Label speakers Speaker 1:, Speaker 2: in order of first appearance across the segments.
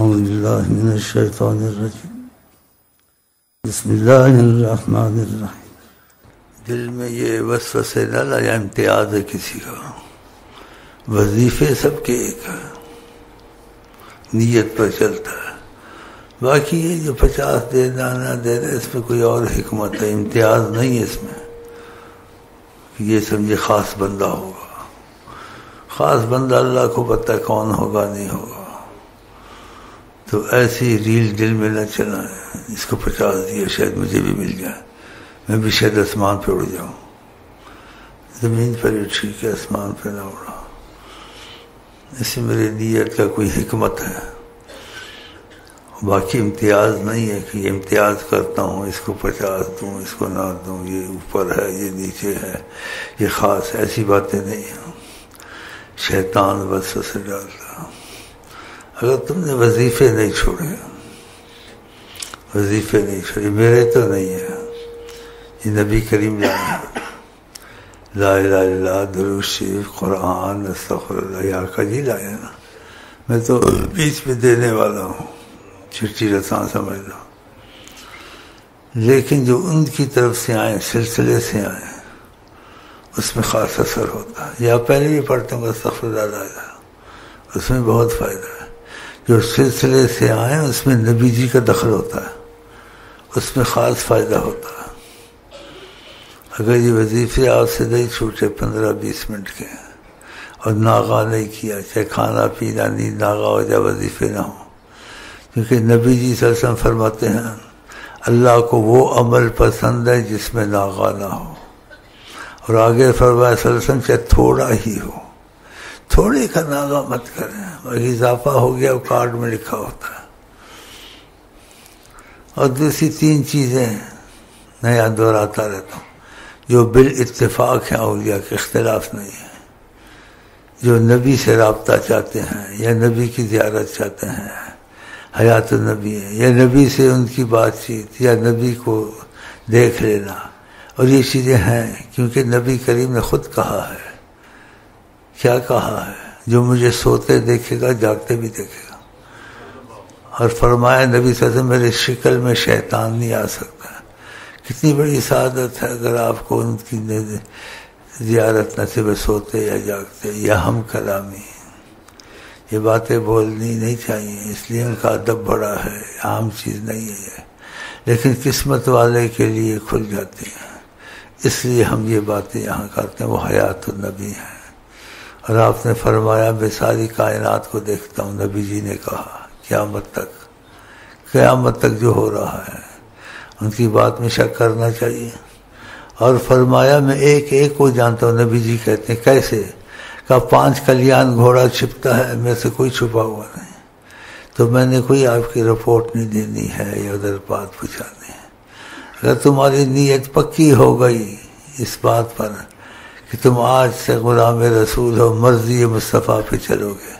Speaker 1: اعوذ باللہ من الشیطان الرجیم بسم اللہ الرحمن الرحیم۔ دل میں یہ وسوسے نہ لایا امتیاز ہے کسی کا، وظیفے سب کے ایک ہے، نیت پر چلتا ہے۔ باقی یہ جو 50 دینا نہ دینا اس میں کوئی اور حکمت ہے، امتیاز نہیں ہے اس میں کہ یہ سمجھے خاص بندہ ہوگا۔ خاص بندہ اللہ کو پتہ کون ہوگا نہیں ہوگا، تو ایسی ریل دل میں نہ چلائیں اس کو 50 دیا شاید مجھے بھی مل جائے، میں بھی شاید آسمان پہ اڑ جاؤں۔ زمین پر ہی ٹھیک ہے، آسمان پہ نہ اڑا۔ اس میں میری نیت کا کوئی حکمت ہے، باقی امتیاز نہیں ہے کہ یہ امتیاز کرتا ہوں، اس کو 50 دوں، اس کو نہ دوں، یہ اوپر ہے یہ نیچے ہے یہ خاص، ایسی باتیں نہیں ہیں۔ شیطان وسوسے ڈالتا۔ اگر تم نے وظیفے نہیں چھوڑے، وظیفے نہیں چھوڑے، میرے تو نہیں ہے، یہ نبی کریم لائے لا الہ الا اللہ، درود شریف، قرآن، استغفر اللہ، یا کا جی لائے نا، میں تو بیچ میں دینے والا ہوں، چٹھی رساں سمجھ لو۔ لیکن جو ان کی طرف سے آئیں، سلسلے سے آئیں، اس میں خاص اثر ہوتا ہے۔ یا پہلے بھی پڑھتے ہوں استغفر اللہ، اس میں بہت فائدہ ہے۔ جو سلسلے سے آئیں اس میں نبی جی کا دخل ہوتا ہے، اس میں خاص فائدہ ہوتا ہے۔ اگر یہ وظیفے آپ سے نہیں چھوٹے 15-20 منٹ کے اور ناغہ نہیں کیا، چاہے کھانا پینا نیند ناغہ ہو جائے، وظیفے نہ ہوں، کیونکہ نبی جی صلی اللہ علیہ وسلم فرماتے ہیں اللہ کو وہ عمل پسند ہے جس میں ناغہ نہ ہو، اور آگے فرمایا صلی اللہ علیہ وسلم چاہے تھوڑا ہی ہو، تھوڑے کا ناغہ مت کریں، باقی اضافہ ہو گیا وہ کارڈ میں لکھا ہوتا ہے۔ اور دوسری 3 چیزیں میں یہاں دہراتا رہتا ہوں جو بالاتفاق ہیں، اولیاء کے اختلاف نہیں ہے۔ جو نبی سے رابطہ چاہتے ہیں یا نبی کی زیارت چاہتے ہیں، حیات النبی ہے، یا نبی سے ان کی بات چیت یا نبی کو دیکھ لینا، اور یہ چیزیں ہیں کیونکہ نبی کریم نے خود کہا ہے، کیا کہا ہے، جو مجھے سوتے دیکھے گا جاگتے بھی دیکھے گا، اور فرمایا نبی صلی اللہ علیہ وسلم میرے شکل میں شیطان نہیں آ سکتا۔ کتنی بڑی سعادت ہے اگر آپ کو ان کی زیارت نصیب سوتے یا جاگتے یا ہم کلامی۔ یہ باتیں بولنی نہیں چاہیے، اس لیے ان کا ادب بڑا ہے، عام چیز نہیں ہے یہ، لیکن قسمت والے کے لیے کھل جاتی ہیں، اس لیے ہم یہ باتیں یہاں کرتے ہیں۔ وہ حیات النبی ہیں، اور آپ نے فرمایا میں ساری کائنات کو دیکھتا ہوں، نبی جی نے کہا قیامت تک جو ہو رہا ہے ان کی بات میں شک کرنا چاہیے۔ اور فرمایا میں ایک ایک کو جانتا ہوں، نبی جی کہتے ہیں کیسے؟ کہ 5 کلیان گھوڑا چھپتا ہے، میں سے کوئی چھپا ہوا نہیں، تو میں نے کوئی آپ کی رپورٹ نہیں دینی ہے یا ادھر بات پوچھانی ہے۔ اگر تمہاری نیت پکی ہو گئی اس بات پر کہ تم آج سے غلام رسول ہو، مرضی مصطفیٰ پہ چلو گے،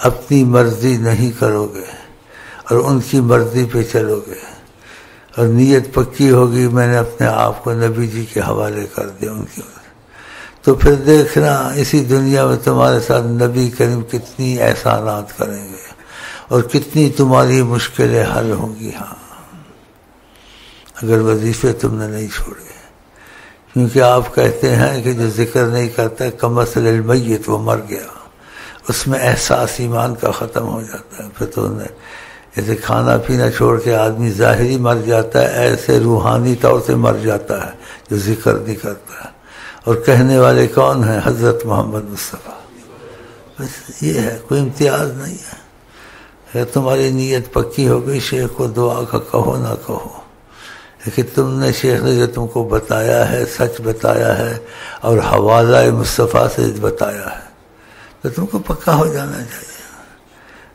Speaker 1: اپنی مرضی نہیں کرو گے اور ان کی مرضی پہ چلو گے، اور نیت پکی ہوگی میں نے اپنے آپ کو نبی جی کے حوالے کر دیا ان کی، تو پھر دیکھنا اسی دنیا میں تمہارے ساتھ نبی کریم کتنی احسانات کریں گے اور کتنی تمہاری مشکلیں حل ہوں گی۔ ہاں اگر وظیفے تم نے نہیں چھوڑے، کیونکہ آپ کہتے ہیں کہ جو ذکر نہیں کرتا کمثل المیت، وہ مر گیا، اس میں احساس ایمان کا ختم ہو جاتا ہے۔ پھر تو جیسے کھانا پینا چھوڑ کے آدمی ظاہری مر جاتا ہے، ایسے روحانی طور سے مر جاتا ہے جو ذکر نہیں کرتا ہے۔ اور کہنے والے کون ہیں؟ حضرت محمد مصطفیٰ۔ بس یہ ہے، کوئی امتیاز نہیں ہے۔ اگر تمہاری نیت پکی ہو گئی، شیخ کو دعا کا کہو نہ کہو، لیکن تم نے شیخ نے جو تم کو بتایا ہے سچ بتایا ہے اور حوالہ مصطفیٰ سے بتایا ہے، تو تم کو پکا ہو جانا چاہیے۔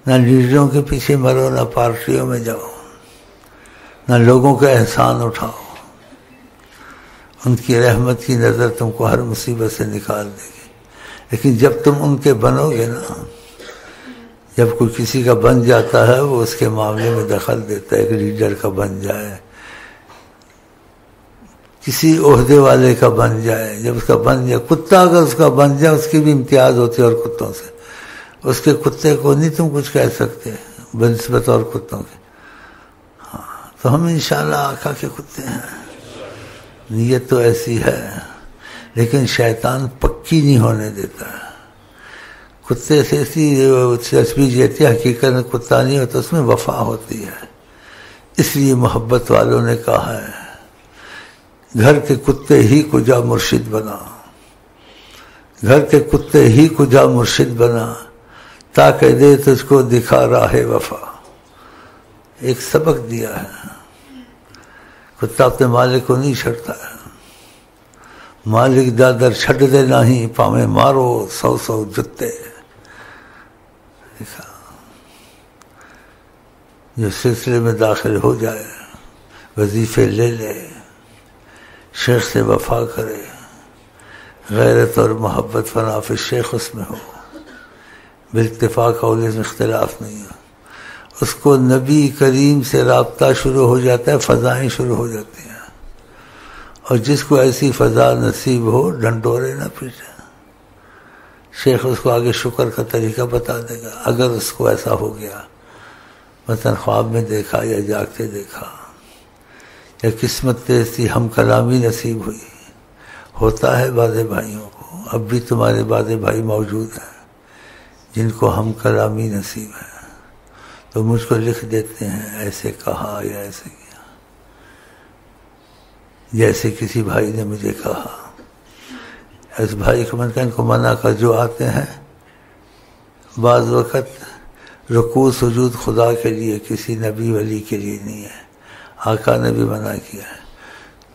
Speaker 1: نہ لیڈروں کے پیچھے مرو، نہ پارٹیوں میں جاؤ، نہ لوگوں کا احسان اٹھاؤ، ان کی رحمت کی نظر تم کو ہر مصیبت سے نکال دے گی۔ لیکن جب تم ان کے بنو گے نا، جب کوئی کسی کا بن جاتا ہے وہ اس کے معاملے میں دخل دیتا ہے، ایک لیڈر کا بن جائے، کسی عہدے والے کا بن جائے، جب اس کا بن جائے، کتا اگر اس کا بن جائے اس کی بھی امتیاز ہوتی ہے اور کتوں سے، اس کے کتے کو نہیں تم کچھ کہہ سکتے، بنسبت اور کتوں کے. ہاں تو ہم انشاءاللہ آقا کے کتے ہیں. نیت تو ایسی ہے لیکن شیطان پکی نہیں ہونے دیتا ہے. کتے سے ایسی تصویر جیتی حقیقت میں کتا نہیں ہوتا، اس میں وفا ہوتی ہے. اس لیے محبت والوں نے کہا ہے گھر کے کتے ہی کو جا مرشد بنا، گھر کے کتے ہی کو جا مرشد بنا، تاکہ دے تجھ کو دکھا راہ وفا. ایک سبق دیا ہے. کتا اپنے مالک کو نہیں چھڑتا ہے. مالک دادر چھڑ دے نہیں، پاویں مارو 100 جتے. جو سلسلے میں داخل ہو جائے، وظیفے لے لے، شیخ سے وفا کرے، غیرت اور محبت فنا فی شیخ اس میں ہو، بالاتفاق اور اس میں اختلاف نہیں ہے. اس کو نبی کریم سے رابطہ شروع ہو جاتا ہے، فضائیں شروع ہو جاتی ہیں. اور جس کو ایسی فضا نصیب ہو ڈنڈورے نہ پیٹے. شیخ اس کو آگے شکر کا طریقہ بتا دے گا. اگر اس کو ایسا ہو گیا، مثلا خواب میں دیکھا یا جاگتے دیکھا، یا قسمت تیز تھی ہم کلامی نصیب ہوئی. ہوتا ہے بعض بھائیوں کو، اب بھی تمہارے بعض بھائی موجود ہیں جن کو ہم کلامی نصیب ہے، تو مجھ کو لکھ دیتے ہیں ایسے کہا یا ایسے کیا. جیسے کسی بھائی نے مجھے کہا، اس بھائی کو میں نے کہا ان کو منع کر، جو آتے ہیں بعض وقت رکوع سجود خدا کے لیے، کسی نبی ولی کے لیے نہیں ہے. آقا نے بھی منع کیا ہے.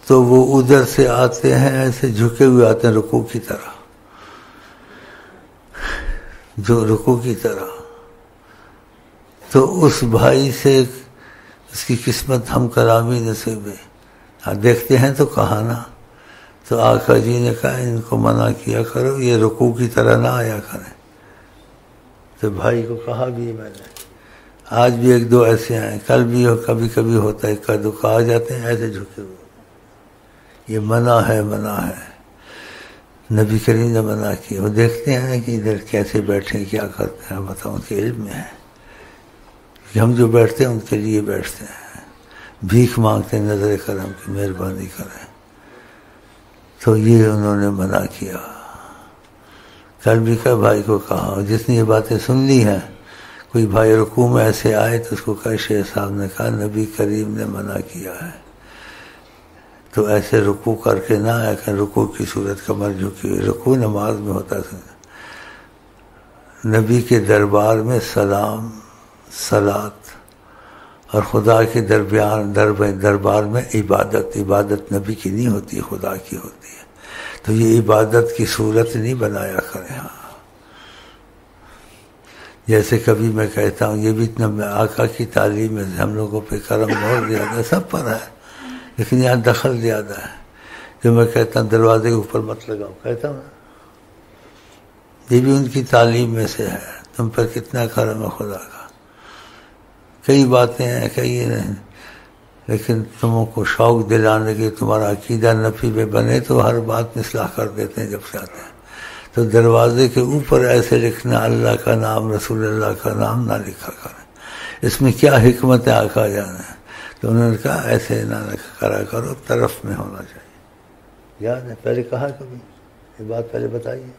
Speaker 1: تو وہ ادھر سے آتے ہیں ایسے جھکے ہوئے آتے ہیں رکوع کی طرح، جو رکوع کی طرح. تو اس بھائی سے اس کی قسمت ہم کلامی نصیب ہے. دیکھتے ہیں تو کہا نا. تو آقا جی نے کہا ان کو منع کیا کرو، یہ رکوع کی طرح نہ آیا کریں. تو بھائی کو کہا بھی میں نے. آج بھی ایک دو ایسے ہیں، کل بھی کبھی کبھی ہوتا ہے، ایک دو آ جاتے ہیں ایسے جھکے ہوئے. یہ منع ہے، منع ہے. نبی کریم نے منع کیا. وہ دیکھتے ہیں کہ ادھر کیسے بیٹھے، کیا کرتے ہیں، بتاؤ ان کے علم میں ہے کہ ہم جو بیٹھتے ہیں ان کے لیے بیٹھتے ہیں. بھیک مانگتے ہیں نظر کرم کی مہربانی کریں. تو یہ انہوں نے منع کیا. کل بھی کا بھائی کو کہا، جس نے یہ باتیں سن لی ہیں، کوئی بھائی رکوع میں ایسے آئے تو اس کو کہا شیخ صاحب نے کہا نبی کریم نے منع کیا ہے، تو ایسے رکوع کر کے نہ آیا کہ رکوع کی صورت کمر جھکی ہوئی. رکوع نماز میں ہوتا تھا. نبی کے دربار میں سلام، صلات، اور خدا کے دربار میں عبادت نبی کی نہیں ہوتی، خدا کی ہوتی ہے. تو یہ عبادت کی صورت نہیں بنایا کریں. ہاں جیسے کبھی میں کہتا ہوں، یہ بھی آقا کی تعلیم ہے، ہم لوگوں پہ کرم بہت زیادہ ہے، سب پر ہے، لیکن یہاں دخل زیادہ ہے. جو میں کہتا ہوں دروازے کے اوپر مت لگاؤ، کہتا ہوں یہ بھی ان کی تعلیم میں سے ہے. تم پر کتنا کرم ہے خدا کا. کئی باتیں ہیں، کئی نہیں، لیکن تم کو شوق دلانے کے تمہارا عقیدہ نفی میں بنے تو ہر بات میں اصلاح کر دیتے ہیں جب چاہتے ہیں. تو دروازے کے اوپر ایسے لکھنا اللہ کا نام، رسول اللہ کا نام نہ لکھا کریں. اس میں کیا حکمت ہے آقا جانا ہے. تو انہوں نے کہا ایسے نہ کرا کرو، طرف میں ہونا چاہیے. یاد ہے پہلے کہا کبھی یہ بات پہلے بتائیے.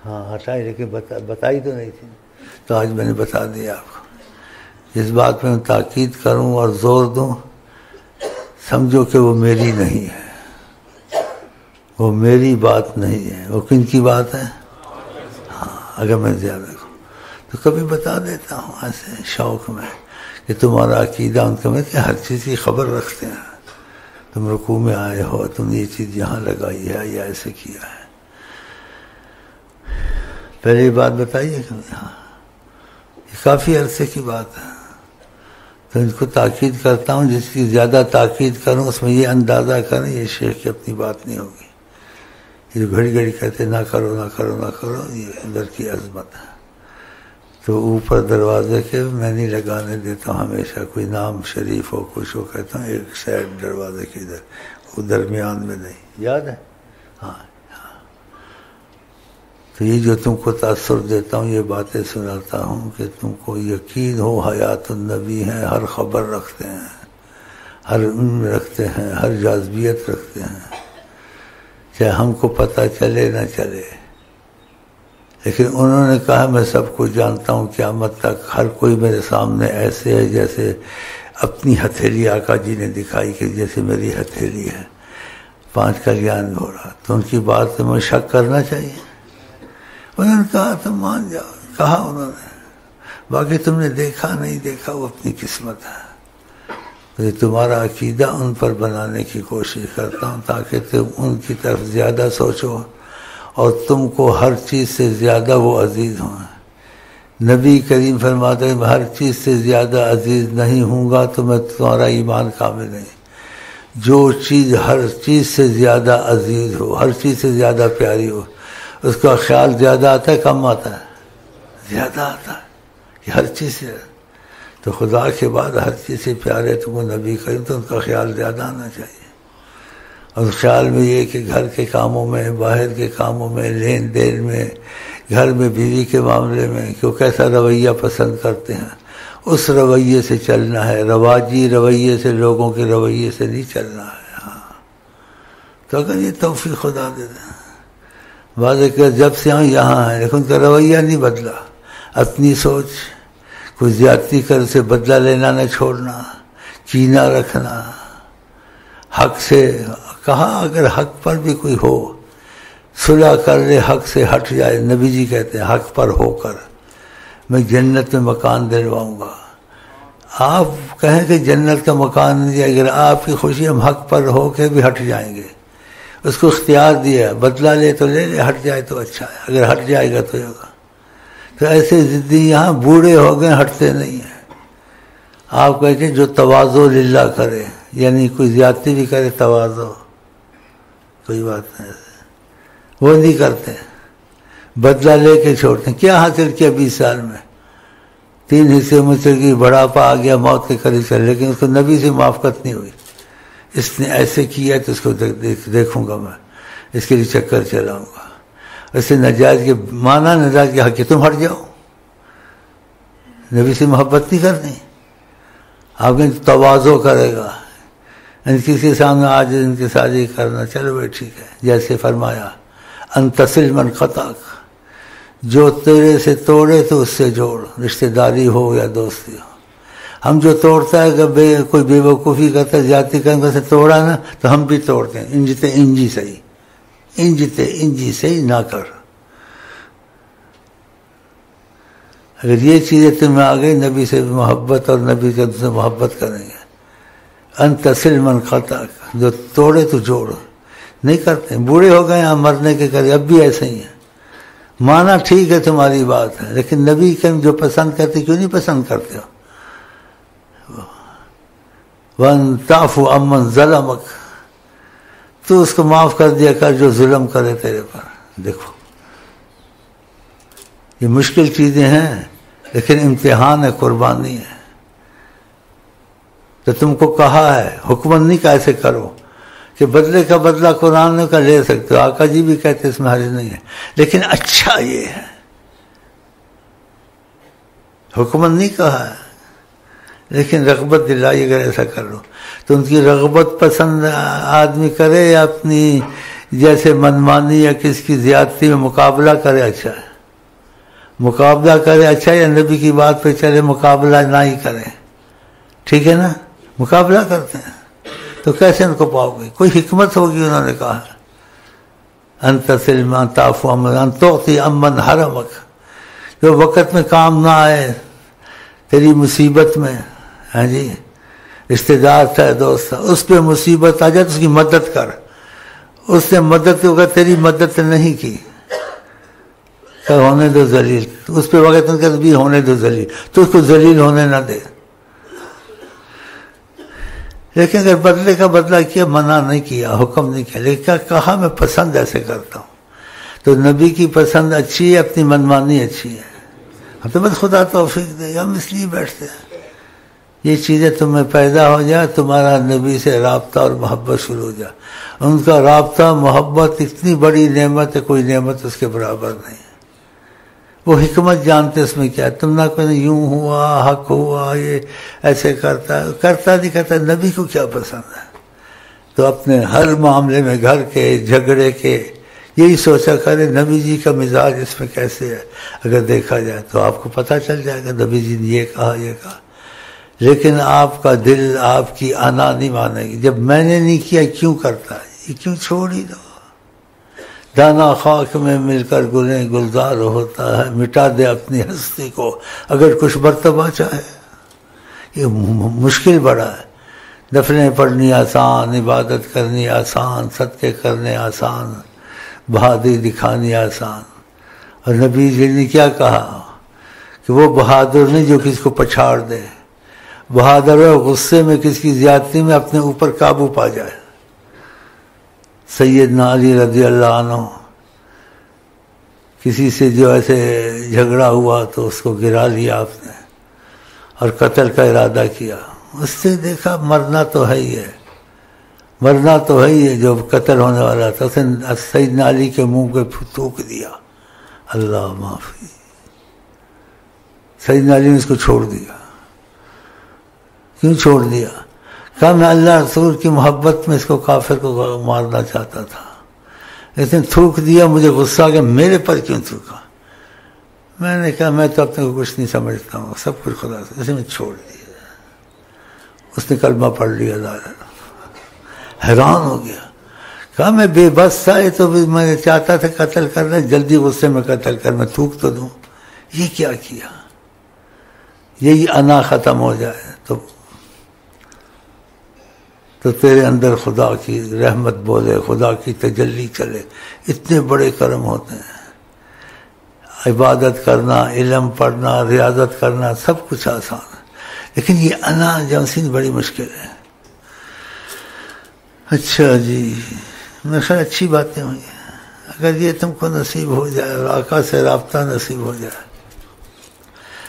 Speaker 1: ہاں ہٹائی، لیکن بتائی تو نہیں تھی. تو آج میں نے بتا دیا آپ کو. اس بات میں تاکید کروں اور زور دوں، سمجھو کہ وہ میری نہیں ہے، وہ میری بات نہیں ہے. وہ کن کی بات ہے؟ ہاں اگر میں زیادہ کہوں تو کبھی بتا دیتا ہوں ایسے شوق میں کہ تمہارا عقیدہ ان کا میں کہ ہر چیز کی خبر رکھتے ہیں. تم رکوع میں آئے ہو، تم نے یہ چیز یہاں لگائی ہے یا ایسے کیا ہے. پہلے یہ بات بتائیے کہ ہاں یہ کافی عرصے کی بات ہے. تو ان کو تاکید کرتا ہوں، جس کی زیادہ تاکید کروں اس میں یہ اندازہ کریں یہ شیخ کی اپنی بات نہیں ہوگی. یہ گھڑی گھڑی کہتے نہ کرو نہ کرو نہ کرو، یہ اندر کی عظمت ہے. تو اوپر دروازے کے میں نہیں لگانے دیتا ہوں. ہمیشہ کوئی نام شریف ہو کچھ ہو کہتا ہوں ایک سائڈ دروازے کے ادھر، وہ درمیان میں نہیں. یاد ہے؟ ہاں تو یہ جو تم کو تاثر دیتا ہوں، یہ باتیں سناتا ہوں کہ تم کو یقین ہو حیات النبی ہیں، ہر خبر رکھتے ہیں، ہر علم رکھتے ہیں، ہر جاذبیت رکھتے ہیں، چاہے ہم کو پتہ چلے نہ چلے، لیکن انہوں نے کہا میں سب کو جانتا ہوں، قیامت تک ہر کوئی میرے سامنے ایسے ہے جیسے اپنی ہتھیلی آقا جی نے دکھائی کہ جیسے میری ہتھیلی ہے، 5 کلیان گھوڑا، تو ان کی بات میں شک کرنا چاہیے؟ انہوں نے کہا تم مان جاؤ، کہا انہوں نے، باقی تم نے دیکھا نہیں دیکھا وہ اپنی قسمت ہے، تو یہ تمہارا عقیدہ ان پر بنانے کی کوشش کرتا ہوں تاکہ تم ان کی طرف زیادہ سوچو اور تم کو ہر چیز سے زیادہ وہ عزیز ہوں۔ نبی کریم فرماتے ہیں میں ہر چیز سے زیادہ عزیز نہیں ہوں گا تو میں تمہارا ایمان کامل نہیں۔ جو چیز ہر چیز سے زیادہ عزیز ہو، ہر چیز سے زیادہ پیاری ہو، اس کا خیال زیادہ آتا ہے کم آتا ہے؟ زیادہ آتا ہے کہ ہر چیز سے، تو خدا کے بعد ہر چیز سے پیارے تم کو نبی کریم، تو ان کا خیال زیادہ آنا چاہیے۔ اور خیال میں یہ کہ گھر کے کاموں میں، باہر کے کاموں میں، لین دین میں، گھر میں بیوی کے معاملے میں کہ وہ کیسا رویہ پسند کرتے ہیں، اس رویے سے چلنا ہے، رواجی رویے سے، لوگوں کے رویے سے نہیں چلنا ہے۔ ہاں تو اگر یہ توفیق خدا دے دیں، واضح کہ جب سے ہم یہاں ہیں لیکن ان کا رویہ نہیں بدلا، اپنی سوچ، کوئی زیادتی کر سے بدلہ لینا نہ چھوڑنا، کینہ رکھنا، حق سے کہا اگر حق پر بھی کوئی ہو صلح کر لے، حق سے ہٹ جائے، نبی جی کہتے ہیں حق پر ہو کر میں جنت میں مکان دلواؤں گا۔ آپ کہیں کہ جنت کا مکان نہیں دیا، اگر آپ کی خوشی ہم حق پر ہو کے بھی ہٹ جائیں گے، اس کو اختیار دیا، بدلہ لے تو لے لے، ہٹ جائے تو اچھا ہے، اگر ہٹ جائے گا تو ہوگا۔ تو ایسے ضدی یہاں بوڑھے ہو گئے، ہٹتے نہیں ہیں۔ آپ کہتے ہیں جو تواضع للہ کرے، یعنی کوئی زیادتی بھی کرے تواضع، کوئی بات نہیں، وہ نہیں کرتے، بدلہ لے کے چھوڑتے ہیں۔ کیا حاصل کیا 20 سال میں؟ 3 حصے میں چل گئی، بڑھاپا آ گیا، موت کے قریب چل، لیکن اس کو نبی سے موافقت نہیں ہوئی۔ اس نے ایسے کیا تو اس کو دیکھوں گا میں، اس کے لیے چکر چلاؤں گا۔ ایسے نجائز کے مانا، نجائز کے حق کی تم ہٹ جاؤ، نبی سے محبت نہیں کرنی۔ آپ کے تواضع کرے گا، کسی کے سامنے آج ان کے ساتھ ہی کرنا، چلو بھائی ٹھیک ہے، جیسے فرمایا ان تصل من قطعک، جو تیرے سے توڑے تو اس سے جوڑ، رشتہ داری ہو یا دوستی ہو۔ ہم جو توڑتا ہے کہ کوئی بے وقوفی کرتا ہے، زیادتی کرنے سے توڑا نا تو ہم بھی توڑتے ہیں، انجتے انجی صحیح، انجتے انجی صحیح نہ کر۔ اگر یہ چیزیں تمہیں آ گئی، نبی سے محبت اور نبی سے محبت کریں گے۔ ان تصل من قطعک، جو توڑے تو جوڑ، نہیں کرتے، بوڑھے ہو گئے ہیں مرنے کے قریب، اب بھی ایسے ہی ہیں۔ مانا ٹھیک ہے تمہاری بات ہے، لیکن نبی کے جو پسند کرتے کیوں نہیں پسند کرتے ہو؟ وَأَن تَعْفُوَ عَمَّنْ ظَلَمَكَ، تو اس کو معاف کر دیا کر جو ظلم کرے تیرے پر۔ دیکھو یہ مشکل چیزیں ہیں لیکن امتحان ہے، قربانی ہے۔ تو تم کو کہا ہے، حکم نہیں کہ ایسے کرو، کہ بدلے کا بدلہ قرآن کا لے سکتے ہو، آقا جی بھی کہتے اس میں حرج نہیں ہے، لیکن اچھا یہ ہے، حکم نہیں کہا ہے، لیکن رغبت دلائی اگر ایسا کر لو تو ان کی رغبت پسند آدمی کرے یا اپنی جیسے منمانی یا کس کی زیادتی میں مقابلہ کرے، اچھا ہے، مقابلہ کرے اچھا، یا نبی کی بات پہ چلے مقابلہ نہ ہی کرے، ٹھیک ہے نا؟ مقابلہ کرتے ہیں تو کیسے ان کو پاؤ گے؟ کوئی حکمت ہوگی، انہوں نے کہا ان تصل من تعفو ان تعطی عمن حرمک، جو وقت میں کام نہ آئے تیری مصیبت میں، ہاں جی، رشتہ دار تھا، دوست تھا، اس پہ مصیبت آ جائے تو اس کی مدد کر، اس نے مدد ہوگا، تیری مدد نہیں کی کہ ہونے دو ذلیل، اس پہ وقت بھی ہونے دو ذلیل، تو اس کو ذلیل ہونے نہ دے۔ لیکن اگر بدلے کا بدلہ کیا، منع نہیں کیا، حکم نہیں کیا، لیکن کیا کہا میں پسند ایسے کرتا ہوں، تو نبی کی پسند اچھی ہے، اپنی منمانی اچھی ہے، ہم تو بس خدا توفیق دے گا، ہم اس لیے بیٹھتے ہیں یہ چیزیں تمہیں پیدا ہو جائے، تمہارا نبی سے رابطہ اور محبت شروع ہو جائے. ان کا رابطہ محبت اتنی بڑی نعمت ہے، کوئی نعمت اس کے برابر نہیں. وہ حکمت جانتے اس میں کیا ہے. تم نہ کوئی یوں ہوا، حق ہوا، یہ ایسے کرتا نہیں کرتا، نبی کو کیا پسند ہے. تو اپنے ہر معاملے میں، گھر کے جھگڑے کے، یہی سوچا کرے نبی جی کا مزاج اس میں کیسے ہے. اگر دیکھا جائے تو آپ کو پتہ چل جائے گا نبی جی نے یہ کہا یہ کہا. لیکن آپ کا دل، آپ کی انا نہیں مانے گی. جب میں نے نہیں کیا کیوں کرتا ہے، یہ کیوں چھوڑ ہی دو. دانا خاک میں مل کر گلیں گلزار ہوتا ہے، مٹا دے اپنی ہستی کو اگر کچھ مرتبہ چاہے. یہ مشکل بڑا ہے. دفنیں پڑھنی آسان، عبادت کرنی آسان، صدقے کرنے آسان، بہادری دکھانی آسان. اور نبی جی نے کیا کہا کہ وہ بہادر نہیں جو کسی کو پچھاڑ دے. بہادر ہے غصے میں، کسی کی زیادتی میں اپنے اوپر قابو پا جائے. سیدنا علی رضی اللہ عنہ کسی سے جو ایسے جھگڑا ہوا تو اس کو گرا لیا آپ نے اور قتل کا ارادہ کیا. اس سے دیکھا مرنا تو ہے ہی ہے، مرنا تو ہے ہی ہے. جو قتل ہونے والا تھا اس نے سیدنا علی کے منہ پہ تھوک دیا، اللہ معافی. سیدنا علی نے اس کو چھوڑ دیا. کیوں چھوڑ دیا؟ کہا میں اللہ رسول کی محبت میں اس کو کافر کو مارنا چاہتا تھا، اس نے تھوک دیا. مجھے غصہ آ گیا، میرے پر کیوں تھوکا؟ میں نے کہا میں تو اپنے کو کچھ نہیں سمجھتا ہوں، سب کچھ خدا سے. اسے میں چھوڑ دیا. اس نے کلمہ پڑھ لیا. حیران ہو گیا. کہا میں بے بس تھا، یہ تو میں چاہتا تھا قتل کرنا، جلدی غصے میں قتل کر میں تھوک تو دوں. یہ کیا کیا؟ یہی انا ختم ہو جائے تو تیرے اندر خدا کی رحمت بولے، خدا کی تجلی چلے. اتنے بڑے کرم ہوتے ہیں. عبادت کرنا، علم پڑھنا، ریاضت کرنا، سب کچھ آسان ہے. لیکن یہ انا جمسین بڑی مشکل ہے. اچھا جی، میرے خیال اچھی باتیں ہوئی. اگر یہ تم کو نصیب ہو جائے اور آقا سے رابطہ نصیب ہو جائے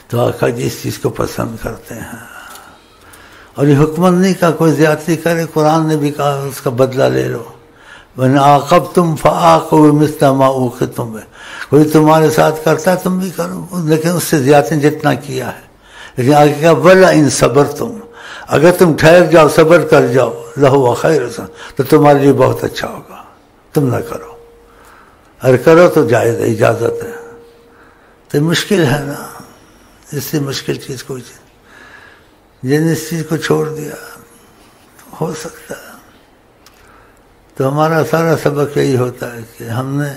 Speaker 1: تو آقا جس چیز کو پسند کرتے ہیں. اور یہ حکمت نہیں کہا کوئی زیادتی کرے، قرآن نے بھی کہا اس کا بدلہ لے لو. وَإِنْ عَاقَبْتُمْ فَعَاقِبُوا بِمِثْلِ مَا عُوقِبْتُم بِهِ. کوئی تمہارے ساتھ کرتا ہے تم بھی کرو، لیکن اس سے زیادتی جتنا کیا ہے. لیکن آگے کہا وَلَئِنْ صَبَرْتُمْ، اگر تم ٹھہر جاؤ، صبر کر جاؤ، لَهُوَ خَيْرٌ، تو تمہارے لیے بہت اچھا ہوگا. تم نہ کرو، اگر کرو تو جائز ہے، اجازت ہے. تو مشکل ہے نا، اس سے مشکل چیز کوئی چیز. جن اس چیز کو چھوڑ دیا ہو سکتا ہے. تو ہمارا سارا سبق یہی ہوتا ہے کہ ہم نے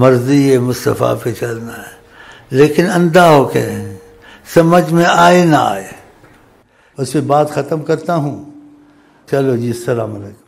Speaker 1: مرضی مصطفیٰ پہ چلنا ہے، لیکن اندھا ہو کے سمجھ میں آئے نہ آئے. اس پہ بات ختم کرتا ہوں. چلو جی، السلام علیکم.